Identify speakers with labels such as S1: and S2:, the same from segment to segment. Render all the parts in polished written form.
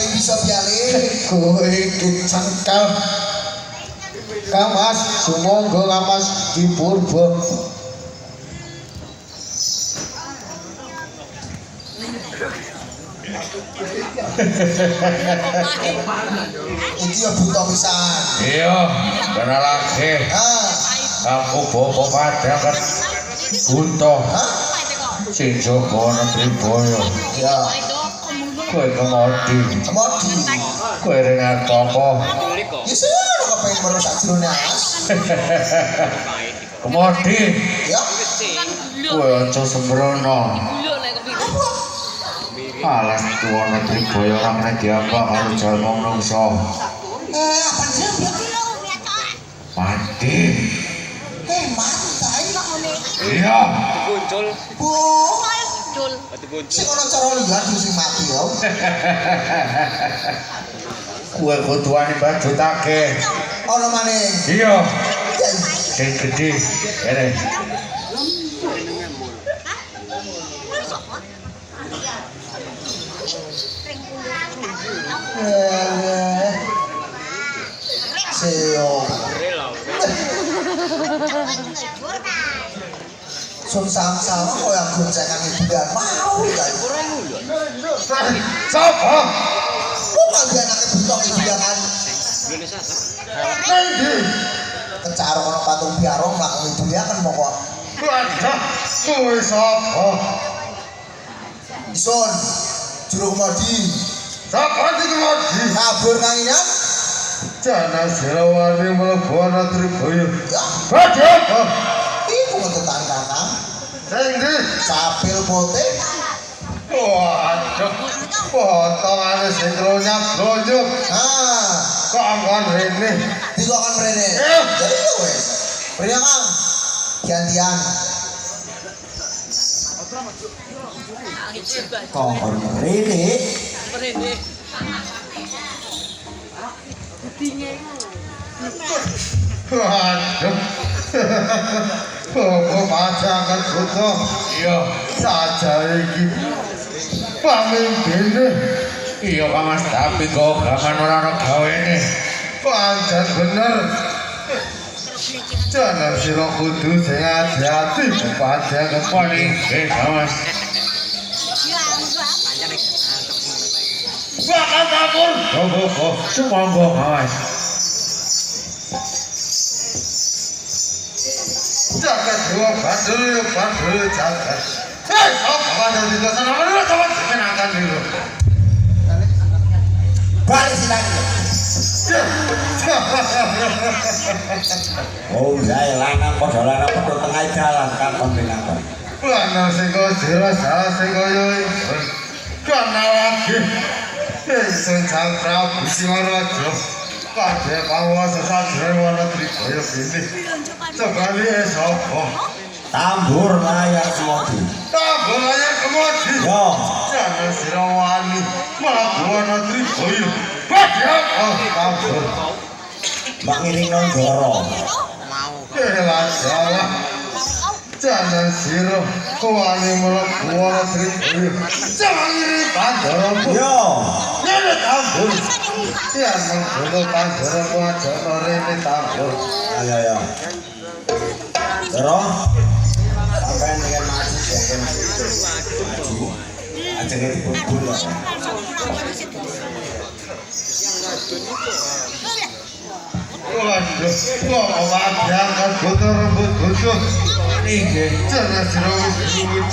S1: yang bisa biale.
S2: Kowe iki cangkel. Kamas sumangga lamas dipurba.
S1: Iki ya buta pisan.
S3: Iya, bener lagi. Aku bawa padang kan bunto. Sing jaga negeri boyo.
S1: Ya.
S3: Kowe kemodi.
S1: Kemodi.
S3: Kowe rengat apa?
S1: Ya sih, lo kepengen merusak jerone as.
S3: Kemodi.
S1: Ya.
S3: Kowe aja sembrono. Alas tuwa negeri boyo ora meneh diambak karo jalma menungso.
S1: Apa sih?
S3: Mati.
S1: Mati.
S3: Iya.
S4: Muncul.
S1: Bu.
S4: Muncul.
S1: Sing ana cara lihat sing mati ya.
S3: Kowe kudu wani bajutake.
S1: Ana maning.
S3: Iya. Sing gedhe. Kene.
S1: Seo. Sun sama koyo goncengan hiburan mau ya.
S3: Sapa?
S1: Kok kalian anake butok hiburan?
S4: Indonesia.
S3: Ngendi?
S1: Kecaro kono patung biarong lakon hiburan kan moko.
S3: Wadah, kowe sapa?
S1: Ison, juru kemadi.
S3: Sapa iki kemodi?
S1: Kabur kang inyang.
S3: Jana Sirawani mlebu ana Tribaya.
S1: Ya,
S3: Wadah.
S1: iku mentetan kakang.
S3: Sing ndi?
S1: Capil pote.
S3: Waduh. Potongane sing glonyap-glonyup. Kok angkon rene.
S1: Dikokan mrene. Jadi ya wes. Pria Kang. Gantian.
S2: Kon rene.
S3: Waduh. Apa pajangan buta? Iya, saja iki. Pamimpine. Iya, Kang Mas, tapi kok gaman ora ana gawene. Pancen bener. Jangan sira kudu sing ati-ati pajangan paling Kang Mas. Bakal kabur. Oh, sumangga Kang Mas. Jagat dua bandul jagat. Apa jadi dosa namanya coba kenangkan dulu.
S1: Balik silang.
S2: Oh, saya lanang padha lanang padha tengah jalan kan pembinaan.
S3: Benar sing kok jelas salah sing koyo iki. Kana lagi. Isun Sang Prabu Singaraja. Kabeh panguwasa sajroning wana Tribaya ini. Sekali sapa?
S2: Tambur layar semodi.
S3: Tambur layar kemodi.
S2: Yo.
S3: Jangan Sirawani mlaku ana Tribaya. Padahal tambur.
S2: Mbak ngiring nang Joro.
S3: Elah salah. Jangan sira wani mlebu ana Tribaya. Jangan ngiri Pandoro.
S2: Yo.
S3: Ngene tambur. Ya mengkono Pandoro kuwajana rene tambur.
S2: Ayo ya. Joro. Sampai dengan maju jangan maju. Aja ngerti bubur ya.
S3: Waduh, kok wadah kan butuh rembut butuh. Nggih, jangan sira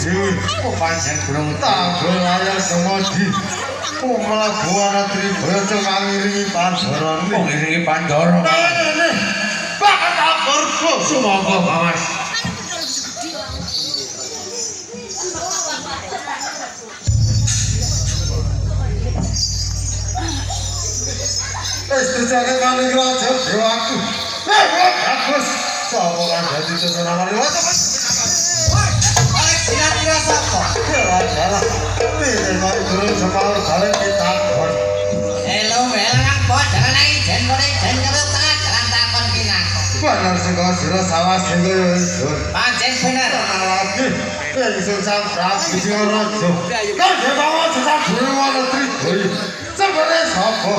S3: dewi. Kok pancen burung tambur layar kemodi. Kok mlebu ana Tribaya cuma ngiringi Pandoro. Kok ngiringi Pandoro? Nene, bakal taburku. Sumangga, Mas. Wis jagat maning raja dewaku. Bagus. Sapa kan dadi sesenangan liwat apa?
S1: Balik kira-kira sapa?
S3: Adalah. Ini mau turun semau balik kita.
S5: Hello, anak bos, jalan lagi, jalan kalau tengah jalan takon kinako.
S3: Benar sing sira salah sing iso.
S5: Pancen bener.
S3: Lagi. Isun Sang Prabu Singaraja. Kan bawa sesat dewa Tribaya. Sebenarnya sapa?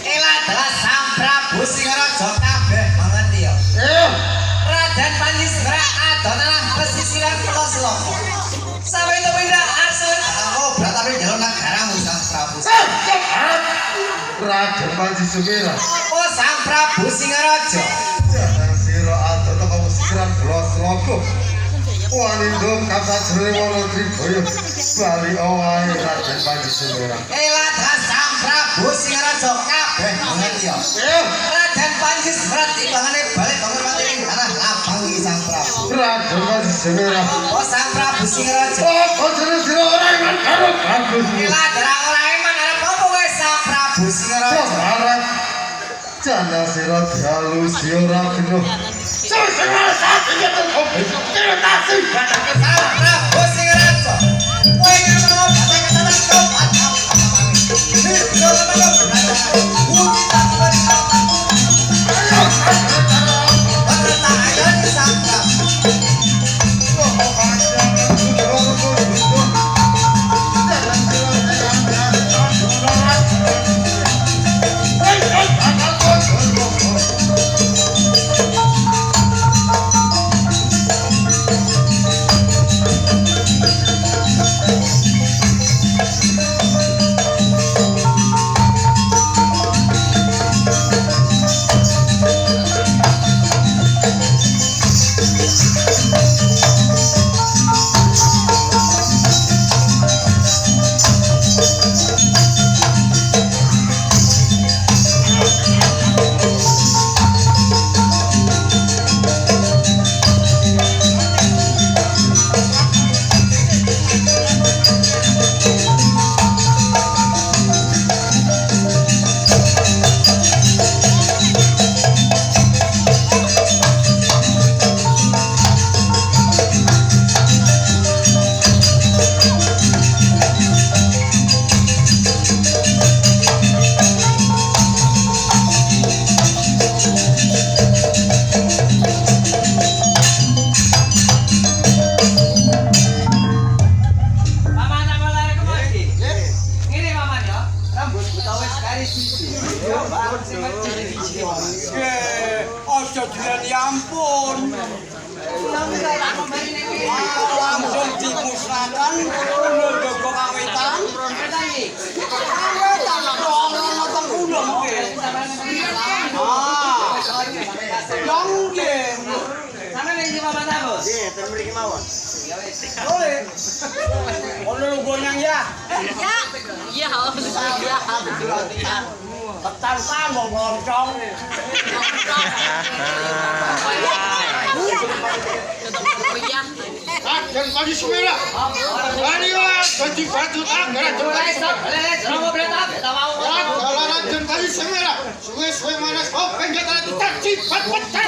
S5: Ela adalah Sang Prabu Singaraja kabeh mengerti ya. Raden Panji Segara adonalah pesisiran peloslomo. Sampai itu pindah asun. Oh, berarti jalur negaramu Sang Prabu.
S3: Raden Panji Sumira.
S5: Oh, Sang Prabu Singaraja.
S3: Jangan sira adono kamu sirat los-logo. Wanindo kata Sriwono Tribaya bali owahe Raden Panji Sumira.
S5: Ela adalah Sang Prabu Singaraja kabeh mengerti ya. Raden Panji Segara timbangane balik penghormatan ing tanah Labang iki Sang Prabu.
S3: Raden Panji Sumira.
S5: Oh, Sang Prabu Singaraja.
S3: Oh, bojone sira ora iman karo bagus.
S5: Ela adalah ora iman arep apa kowe Sang Prabu Singaraja.
S3: Sarat jana sira dalu sira kena. Sesama saat ini terima kasih.
S5: Sang Prabu Singaraja. Kowe iki menawa batak kata coba
S2: Ojo jual ya ampun. Langsung dimusnahkan menunggu kawitan. Kawitan orang nonton kuno mungkin. Jongkin.
S5: Sampe ning di Bapak Tamu.
S2: Nggih, ten mriki mawon. Boleh. Ono nggonyang ya.
S4: Ya. Iya, iya.
S2: Ketan mau ngoncong.
S3: Raden Panji Sumira. Ayo jadi batu anggaran Raden Panji Sumira. Suwe-suwe mana kau penjara kita cipat pecah.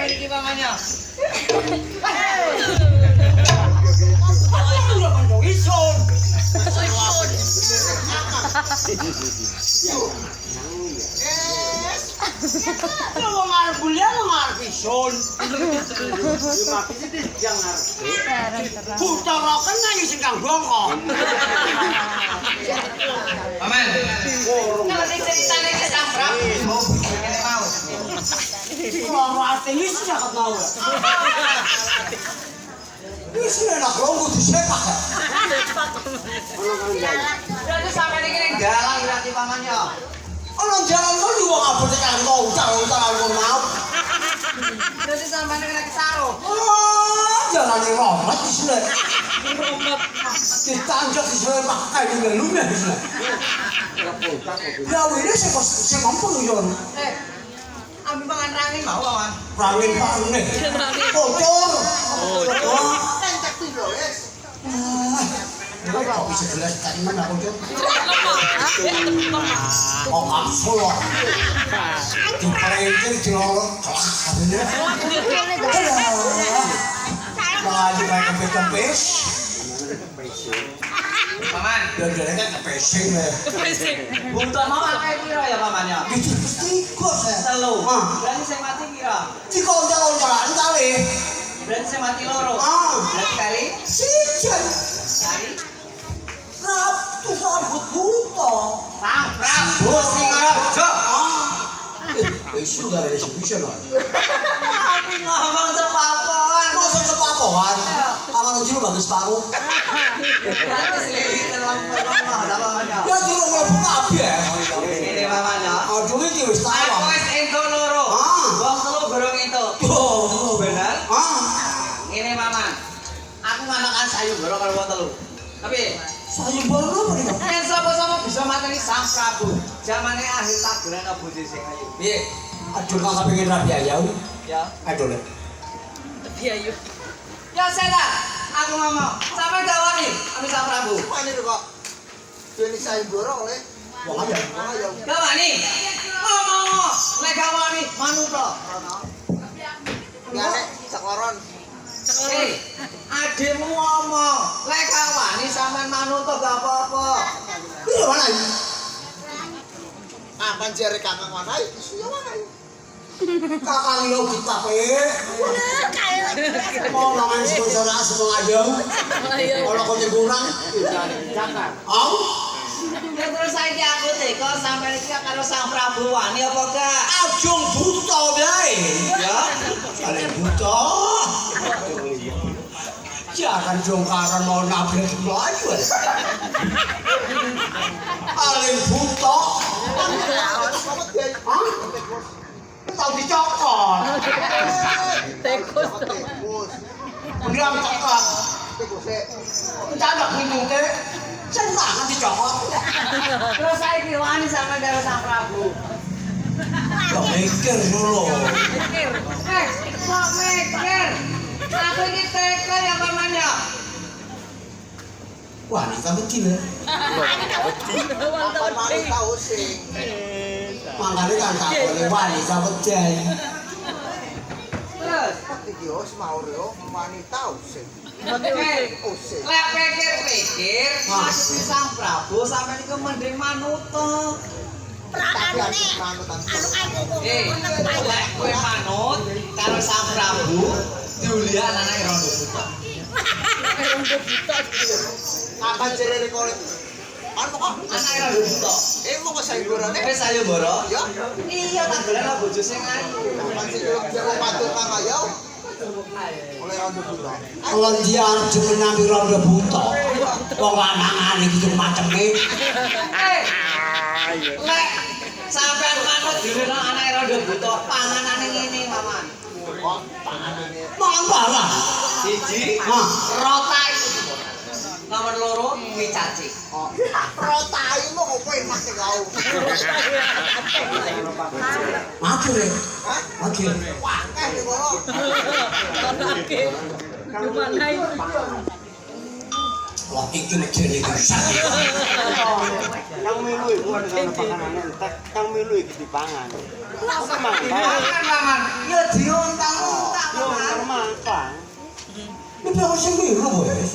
S5: sampai iki pamannya.
S2: Ison. Kalau ngarep kuliah ngarep ison. Putarokan nang sing kang bongkok.
S5: Paman. Kalau diceritane ke Samprap, oh, ngene mau.
S2: Kalau artinya sih sangat mau. Ini sih enak loh, disepak ya.
S5: Berarti sampai ini galang berarti pamannya.
S2: Orang jalan kan juga nggak boleh kan mau utang mau.
S5: Berarti sampai ini kena kesaruh.
S2: Jalan yang romat di sini. Ditanjak di sini pakai di melumnya di sini. Ya ini saya mampu yon.
S5: Ambil pangan rangin mau paman.
S2: Rangin nih. Bocor.
S1: Entek tuh bro, yes.
S2: Kok bisa jelas tadi mana bocor? Oh kapsul. Diperengker jelolok. Lagi kayak kempes.
S5: Paman.
S2: Dan kan kepesing ya.
S5: Buntut mama kayak kira ya pamannya.
S2: Ikut saya.
S5: Telu. Berarti saya mati kira.
S2: Dikon-jalan kali.
S5: Berarti saya mati loro. Berarti kali.
S2: Sijan.
S5: Kali.
S2: Ratu rambut buto.
S5: Sang Prabu Singaraja.
S2: Sudah ada sepisah lah.
S5: Ngomong sepapoan.
S2: Masa sepapohan? Aman uji lu bagus paruh.
S5: Berarti selidik dalam pertama ada pamannya.
S2: Ya juru ngelebuk api ya.
S5: Ini pamannya.
S2: Aduh ini wis
S5: Aku
S2: tahu.
S5: wis ento loro. Wong telu gorong itu.
S2: Oh,
S5: Benar?
S2: ah.
S5: Ini paman. Aku nganakan sayu gorong kalau wong telu. Tapi
S2: Sayembara apa nih?
S5: yen sapa-sapa bisa mateni Sang Prabu. Zamane akhir taburan apa sing ayu. Piye?
S2: Aduh nggak pengen rapi ayau.
S5: Ya.
S2: Aduh le.
S4: Biayu.
S5: Ya saya aku ngomong. Sampai gawani ami Sang Prabu.
S1: Mana tuh kok? Ini saya borong le.
S2: Wong aja.
S5: Gawani. Ngomong. Lek gawani manut.
S1: Ya nek sakloron.
S5: Ademu ngomong. Lek gawani sampean manut gak apa-apa.
S2: Ini mana ini?
S1: Ah panjare kakang mana? Isunya mana?
S2: Kakang yo kita pe. Mau namanya saudara semua aja. Kalau kau kurang,
S1: Jangan.
S2: au.
S5: Ya terus saiki aku teko sampean iki karo Sang Prabu wani apa gak?
S2: Ajung buta bae.
S5: Ya.
S2: Kalian buta. Jangan jongkaran mau nabrak laju. Kalian buta. Hah? Tahu dicokot.
S4: Tekos dong.
S2: Bilang cokot. Cadak minum teh. Senang dicokot.
S5: Terus saiki wani sampean karo Sang Prabu.
S2: Ya mikir dulu.
S5: Kok mikir? Aku ini teko ya pamannya.
S2: Wah, ini kan kecil ya.
S1: Apa mau tahu sing?
S2: Makanya kan tak boleh wanita betul.
S5: Terus,
S1: Iki os mau yo wanita usik. Usik.
S5: lek pikir-pikir, masih Sang Prabu sampai ini mending manut.
S1: Tapi aku manut
S5: Lek kowe manut karo Sang Prabu, diulian anake rondo buta.
S1: Kapan cerere kolet? Anu kok?
S5: Anake rondo buta.
S1: Mau ke sayembarane?
S5: Wis ayo mboro.
S1: Ya.
S5: Iya tak golek bojo sing ayu.
S1: Kapan sing jago patur kang ayau? Oleh rondo buta.
S2: Kalau dia harus jemenangi rondo buta, wong lanangan gitu macamnya.
S5: Lek sampean manut diulian anake rondo buta, panganane ngene, Maman.
S2: Mangan barang.
S5: Siji,
S2: Hah?
S5: rotai. Nomor loro, mie cacing.
S1: Rotai mo kok kowe enak sing kau.
S2: Akhir ya. Akhir.
S1: Wah, di kono.
S4: Gimana ini?
S2: Wah, iki jadi sakit.
S6: Yang milu itu ada dalam makanan entek, yang milu itu dipangan.
S5: Makan, Maman. Ya diuntang
S2: harus yang biru, boy.